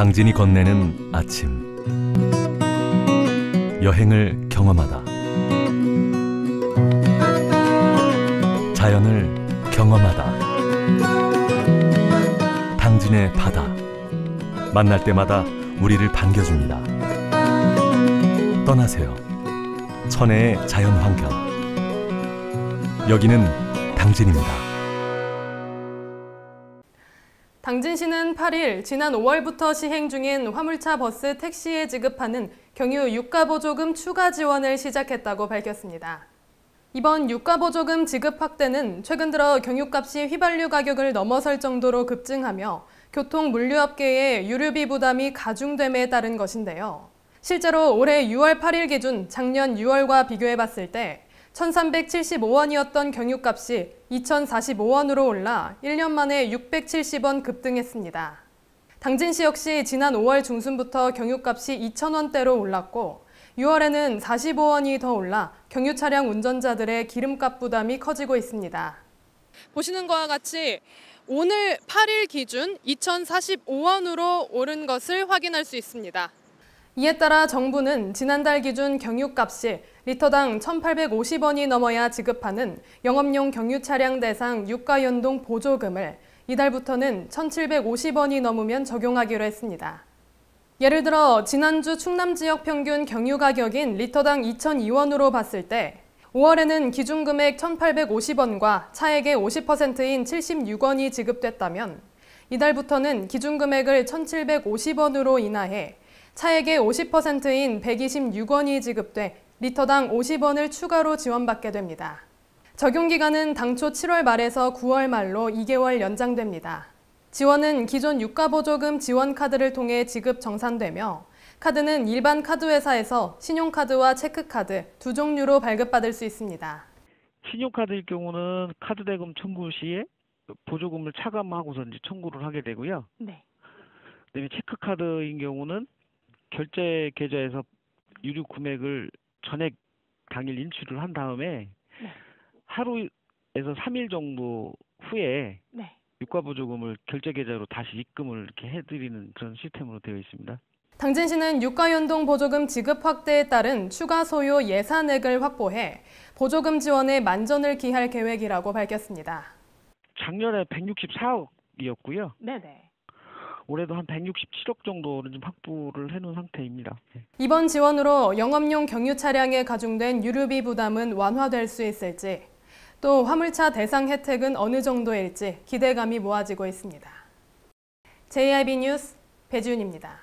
당진이 건네는 아침. 여행을 경험하다. 자연을 경험하다. 당진의 바다. 만날 때마다 우리를 반겨줍니다. 떠나세요. 천혜의 자연환경. 여기는 당진입니다. 당진시는 8일 지난 5월부터 시행 중인 화물차 버스 택시에 지급하는 경유 유가보조금 추가 지원을 시작했다고 밝혔습니다. 이번 유가보조금 지급 확대는 최근 들어 경유값이 휘발유 가격을 넘어설 정도로 급증하며 교통물류업계의 유류비 부담이 가중됨에 따른 것인데요. 실제로 올해 6월 8일 기준 작년 6월과 비교해봤을 때 1,375원이었던 경유값이 2,045원으로 올라 1년 만에 670원 급등했습니다. 당진시 역시 지난 5월 중순부터 경유값이 2,000원대로 올랐고 6월에는 45원이 더 올라 경유 차량 운전자들의 기름값 부담이 커지고 있습니다. 보시는 것과 같이 오늘 8일 기준 2,045원으로 오른 것을 확인할 수 있습니다. 이에 따라 정부는 지난달 기준 경유값이 리터당 1,850원이 넘어야 지급하는 영업용 경유 차량 대상 유가연동 보조금을 이달부터는 1,750원이 넘으면 적용하기로 했습니다. 예를 들어 지난주 충남 지역 평균 경유 가격인 리터당 2,002원으로 봤을 때 5월에는 기준금액 1,850원과 차액의 50%인 76원이 지급됐다면 이달부터는 기준금액을 1,750원으로 인하해 차액의 50%인 126원이 지급돼 리터당 50원을 추가로 지원받게 됩니다. 적용기간은 당초 7월 말에서 9월 말로 2개월 연장됩니다. 지원은 기존 유가보조금 지원카드를 통해 지급 정산되며 카드는 일반 카드회사에서 신용카드와 체크카드 두 종류로 발급받을 수 있습니다. 신용카드일 경우는 카드 대금 청구 시에 보조금을 차감하고서 이제 청구를 하게 되고요. 네. 그다음에 체크카드인 경우는 결제 계좌에서 유류 금액을 전액 당일 인출을 한 다음에 네. 하루에서 3일 정도 후에 네. 유가보조금을 결제 계좌로 다시 입금을 이렇게 해드리는 그런 시스템으로 되어 있습니다. 당진시는 유가연동 보조금 지급 확대에 따른 추가 소요 예산액을 확보해 보조금 지원에 만전을 기할 계획이라고 밝혔습니다. 작년에 164억이었고요. 네네. 올해도 한 167억 정도를 좀 확보를 해놓은 상태입니다. 이번 지원으로 영업용 경유 차량에 가중된 유류비 부담은 완화될 수 있을지, 또 화물차 대상 혜택은 어느 정도일지 기대감이 모아지고 있습니다. JIB 뉴스 배지훈입니다.